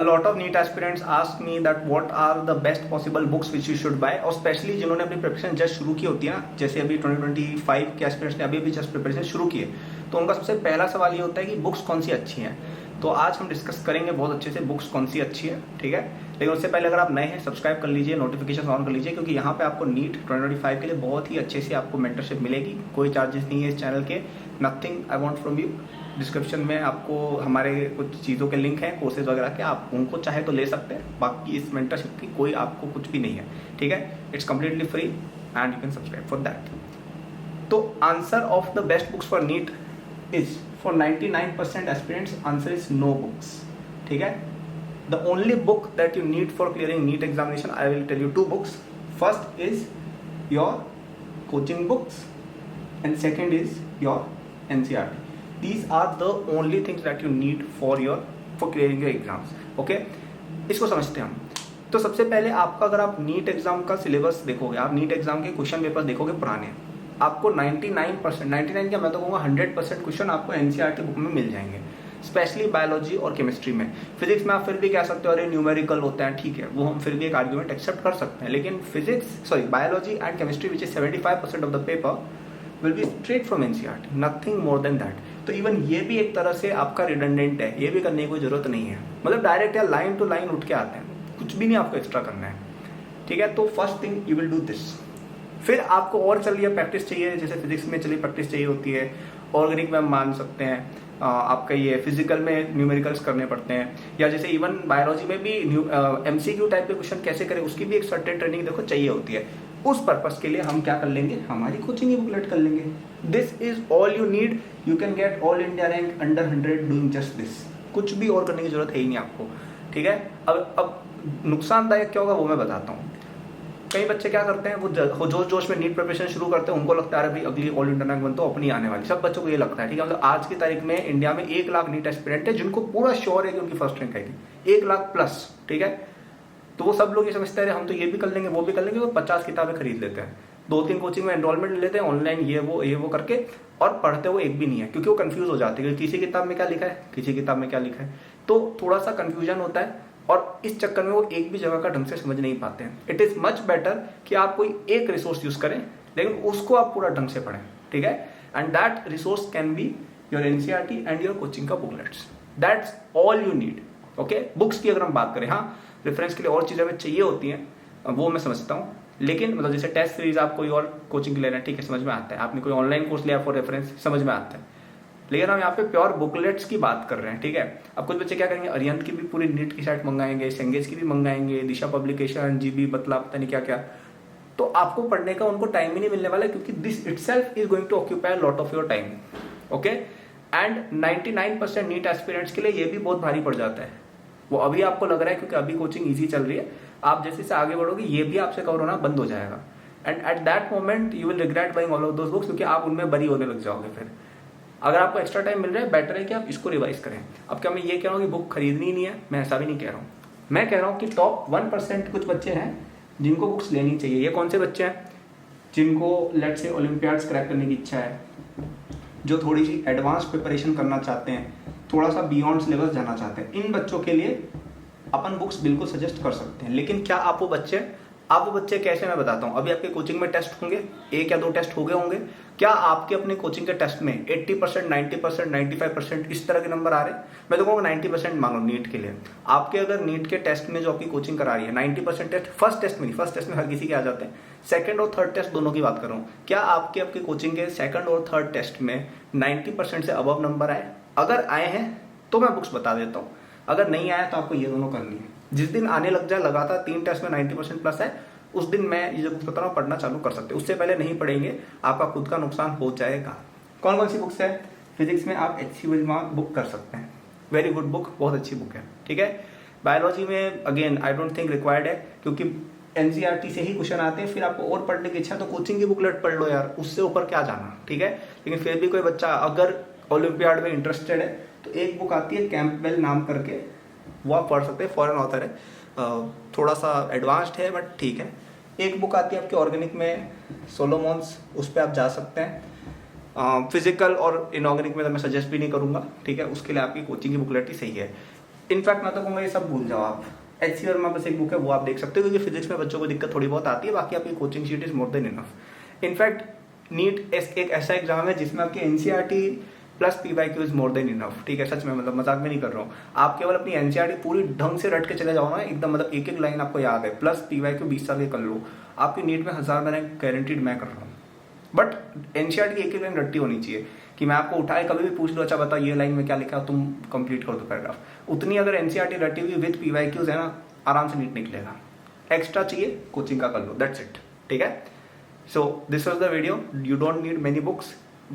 A lot of NEET aspirants ask me that what are the best possible books which you should buy, और specially जिन्होंने अपनी preparation just शुरू की होती है ना, जैसे अभी 2025 के एस्पिरेंट्स ने अभी जस्ट प्रिपरेशन शुरू की है, तो उनका सबसे पहला सवाल ये होता है कि बुक्स कौन सी अच्छी हैं। तो आज हम डिस्कस करेंगे बहुत अच्छे से बुक्स कौन सी अच्छी है, ठीक है। लेकिन उससे पहले अगर आप नए हैं सब्सक्राइब कर लीजिए, नोटिफिकेशन ऑन कर लीजिए, क्योंकि यहाँ पे आपको नीट 2025 के लिए बहुत ही अच्छे से आपको मेंटरशिप मिलेगी। कोई चार्जेस नहीं है इस चैनल के, nothing I want from you. Description में आपको हमारे कुछ चीज़ों के लिंक हैं, कोर्सेज वगैरह के, आप उनको चाहे तो ले सकते हैं। बाकी इस मेंटरशिप की कोई आपको कुछ भी नहीं है, ठीक है। It's completely free and you can subscribe for that. तो answer of the best books for NEET is for 99% aspirants answer is no books, ठीक है। The only book that you need for clearing NEET examination, I will tell you two books. First is your coaching books and second is your NCERT. These are the only things that you need for clearing your exams. Okay? इसको समझते हैं हम। तो सबसे पहले आपका, अगर आप नीट एग्जाम का सिलेबस देखोगे, आप नीट एग्जाम के क्वेश्चन पेपर देखोगे पुराने, आपको 99 क्या मैं तो कहूँगा 100% क्वेश्चन आपको NCERT बुक में मिल जाएंगे, स्पेशली बायोलॉजी और केमिस्ट्री में। फिजिक्स में आप फिर भी कह सकते हो अरे न्यूमेरिकल होता है, ठीक है, वो हम फिर भी एक आर्ग्यूमेंट एक्सेप्ट कर सकते हैं। लेकिन biology and chemistry which is 75% of the paper will be straight from NCERT, nothing more than that. तो इवन ये भी एक तरह से आपका रिडंडेंट है, ये भी करने की कोई जरूरत नहीं है, मतलब डायरेक्ट या लाइन टू लाइन उठ के आते हैं, कुछ भी नहीं आपको एक्स्ट्रा करना है, ठीक है। तो first thing you will do this. फिर आपको और चलिए प्रैक्टिस चाहिए, जैसे फिजिक्स में चलिए प्रैक्टिस चाहिए होती है, ऑर्गेनिक में हम मान सकते हैं, आपका ये फिजिकल में न्यूमेरिकल्स करने पड़ते हैं, या जैसे इवन बायोलॉजी में भी MCQ टाइप के क्वेश्चन कैसे करें उसकी भी एक सर्टेन ट्रेनिंग देखो चाहिए होती है। उस पर्पस के लिए हम क्या कर लेंगे, हमारी कोचिंग की बुकलेट कर लेंगे। This is all you need, you can get all India rank under 100 doing just this. कुछ भी और करने की जरूरत है ही नहीं आपको, ठीक है। अब नुकसानदायक क्या होगा वो मैं बताता हूँ। कई बच्चे क्या करते हैं, वो जोश में नीट प्रिपरेशन शुरू करते हैं, उनको लगता है अरे भाई अगली ऑल इंडिया रैंक बन तो अपनी आने वाली, सब बच्चों को ये लगता है, ठीक है। मतलब आज की तारीख में इंडिया में 1 लाख नीट एस्पिरेंट है जिनको पूरा श्योर है कि उनकी फर्स्ट रैंक आएगी, 1 लाख प्लस, ठीक है। तो वो सब लोग ये समझते हैं हम तो ये भी कर लेंगे वो भी कर लेंगे, वो 50 किताबें खरीद लेते हैं, 2-3 कोचिंग में एनरोलमेंट ले लेते हैं ऑनलाइन, ये वो करके, और पढ़ते वो एक भी नहीं है, क्योंकि वो कंफ्यूज हो जाते हैं कि किसी किताब में क्या लिखा है, किसी किताब में क्या लिखा है, तो थोड़ा सा कंफ्यूजन होता है, और इस चक्कर में वो एक भी जगह का ढंग से समझ नहीं पाते हैं। इट इज मच बेटर कि आप कोई एक रिसोर्स यूज करें, लेकिन उसको आप पूरा ढंग से पढ़ें, ठीक है। And that resource can be your NCERT and your coaching का booklets, that's all you need. Okay, books की अगर हम बात करें, हाँ रेफरेंस के लिए और चीजें हमें चाहिए होती हैं, वो मैं समझता हूँ, लेकिन मतलब जैसे टेस्ट सीरीज आप कोई और कोचिंग के ले रहे हैं, ठीक है, समझ में आता है, आपने कोई ऑनलाइन कोर्स लिया फॉर रेफरेंस, समझ में आता है, लेकिन हम यहाँ पे प्योर बुकलेट्स की बात कर रहे हैं, ठीक है। अब कुछ बच्चे क्या करेंगे, अरिहंत की भी पूरी नीट की साइट मंगाएंगे, सेंगेज की भी मंगाएंगे, दिशा पब्लिकेशन, GB बतला, पता नहीं क्या क्या, तो आपको पढ़ने का उनको टाइम ही नहीं मिलने वाला, क्योंकि this itself is going to occupy lot of your time, okay. And 99% NEET aspirants के लिए ये भी बहुत भारी पड़ जाता है। वो अभी आपको लग रहा है क्योंकि अभी कोचिंग इजी चल रही है, आप जैसे से आगे बढ़ोगे ये भी आपसे कवर होना बंद हो जाएगा, and at that moment you will regret buying all of those books, क्योंकि आप उनमें बरी होने लग जाओगे। फिर अगर आपको एक्स्ट्रा टाइम मिल रहा है, बेटर है कि आप इसको रिवाइज करें। अब क्या मैं ये कह रहा हूँ कि बुक खरीदनी नहीं है, मैं ऐसा भी नहीं कह रहा हूँ, मैं कह रहा हूँ कि टॉप 1% कुछ बच्चे हैं जिनको बुक्स लेनी चाहिए। ये कौन से बच्चे हैं, जिनको लेट से ओलंपियाड्स क्रैक करने की इच्छा है, जो थोड़ी सी एडवांस प्रिपरेशन करना चाहते हैं, थोड़ा सा बियॉन्ड सिलेबस जाना चाहते हैं, इन बच्चों के लिए अपन बुक्स बिल्कुल सजेस्ट कर सकते हैं। लेकिन क्या आप वो बच्चे कैसे, मैं बताता हूँ। अभी आपके कोचिंग में टेस्ट होंगे, 1 या 2 टेस्ट हो गए होंगे, क्या आपके अपने कोचिंग के टेस्ट में 80%, 90%, 95% इस तरह के नंबर आ रहे हैं? मैं तो कहूँगा 90% मानो नीट के लिए। आपके अगर नीट के टेस्ट में जो आपकी कोचिंग करा रही है 90% टेस्ट, फर्स्ट टेस्ट में हर किसी के आ जाते हैं, सेकंड और थर्ड टेस्ट दोनों की बात कर रहा हूँ, क्या आपके कोचिंग के सेकंड और थर्ड टेस्ट में 90% से अबव नंबर आए? अगर आए हैं तो मैं बुक्स बता देता हूँ, अगर नहीं आया तो आपको ये दोनों करनी है। जिस दिन आने लग जाए लगातार 3 टेस्ट में 90% प्लस है, उस दिन मैं ये जो बुक्स बता रहा हूँ पढ़ना चालू कर सकते हैं। उससे पहले नहीं पढ़ेंगे, आपका खुद का नुकसान हो जाएगा। कौन कौन सी बुक्स है? फिजिक्स में आप HC वर्मा बुक कर सकते हैं, वेरी गुड बुक, बहुत अच्छी बुक है, ठीक है। बायोलॉजी में again I don't think required है, क्योंकि NCERT से ही क्वेश्चन आते हैं। फिर आपको और पढ़ने की इच्छा तो कोचिंग की बुकलेट पढ़ लो यार, उससे ऊपर क्या जाना, ठीक है। लेकिन फिर भी कोई बच्चा अगर ओलंपियाड में इंटरेस्टेड है तो एक बुक आती है कैंपबेल नाम करके, वो आप पढ़ सकते हैं, फॉरेन ऑथर है, थोड़ा सा एडवांस्ड है बट ठीक है। एक बुक आती है आपके ऑर्गेनिक में, सोलोमॉन्स, उस पर आप जा सकते हैं। फिजिकल और इनऑर्गेनिक में तो मैं सजेस्ट भी नहीं करूंगा, ठीक है, उसके लिए आपकी कोचिंग की बुकलेट ही सही है। इनफैक्ट मैं तो कहूँगा ये सब भूल जाओ आप। एच वर्मा बस एक बुक है, वो आप देख सकते हो, क्योंकि फिजिक्स में बच्चों को दिक्कत थोड़ी बहुत आती है, बाकी आपकी coaching sheet is more than enough. In fact NEET एक ऐसा एग्जाम है जिसमें आपकी NCERT plus PYQ is more than enough, ठीक है, सच में, मतलब मजाक में नहीं कर रहा हूँ। आप केवल अपनी एनसीईआरटी पूरी ढंग से रट के चले जाओ ना एकदम, मतलब एक एक लाइन आपको याद है, प्लस पीवाईक्यू 20 साल के कर लो, आपकी नीट में 1000 मैंने गारंटीड मैं कर रहा हूँ। बट एनसीईआरटी की एक एक लाइन रट्टी होनी चाहिए कि मैं आपको उठाए कभी भी पूछ लो, अच्छा बताओ ये लाइन में क्या लिखा है, तुम कंप्लीट कर दो पैराग्राफ। उतनी अगर एनसीईआरटी रटी हुई विद पीवाईक्यूज है ना, आराम से नीट निकलेगा। एक्स्ट्रा चाहिए कोचिंग का कर लो, दैट्स इट, ठीक है। So this was the video. You don't need many books.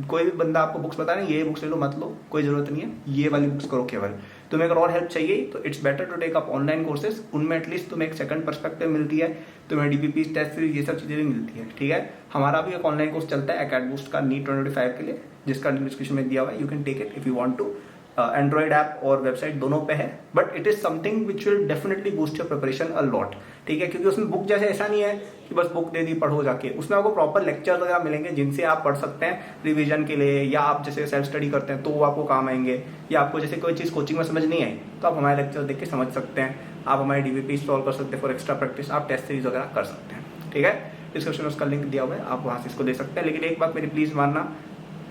कोई भी बंदा आपको बुक्स बता रहे ये बुक्स ले लो मत लो, कोई जरूरत नहीं है, ये वाली बुक्स करो केवल। तुम्हें अगर और हेल्प चाहिए तो it's better to take up online courses, उनमें एटलीस्ट तुम्हें एक सेकंड पर्सपेक्टिव मिलती है, तुम्हें डीबीपी टेस्ट सीरीज ये सब चीजें भी मिलती है, ठीक है। हमारा भी एक ऑनलाइन कोर्स चलता है एकेडमी बूस्ट का नीट 2025 के लिए, जिसका डिस्क्रिप्शन में दिया हुआ है, you can take it if you want to. Android app और वेबसाइट दोनों पे है, but it is something which will definitely boost your preparation a lot, ठीक है, क्योंकि उसमें बुक जैसे ऐसा नहीं है कि बस बुक दे दी पढ़ो जाके, उसमें आपको प्रॉपर लेक्चर वगैरह मिलेंगे जिनसे आप पढ़ सकते हैं रिवीजन के लिए, या आप जैसे सेल्फ स्टडी करते हैं तो वो आपको काम आएंगे, या आपको जैसे कोई चीज़ कोचिंग में समझ नहीं आई तो आप हमारे लेक्चर देख के समझ सकते हैं, आप हमारे डीवीपी सॉल्व कर सकते हैं फॉर एक्स्ट्रा प्रैक्टिस, आप टेस्ट सीरीज वगैरह कर सकते हैं, ठीक है। डिस्क्रिप्शन में उसका लिंक दिया हुआ है, आप वहाँ से इसको दे सकते हैं। लेकिन एक बात मेरी प्लीज मानना,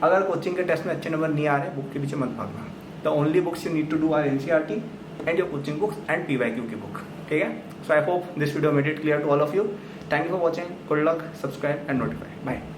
अगर कोचिंग के टेस्ट में अच्छे नंबर नहीं आ रहे, बुक के पीछे मत भागना। The only books you need to do are NCERT and your coaching books and PYQ की book, ठीक है। So I hope this video made it clear to all of you. Thank you for watching. Good luck. Subscribe and notify. Bye.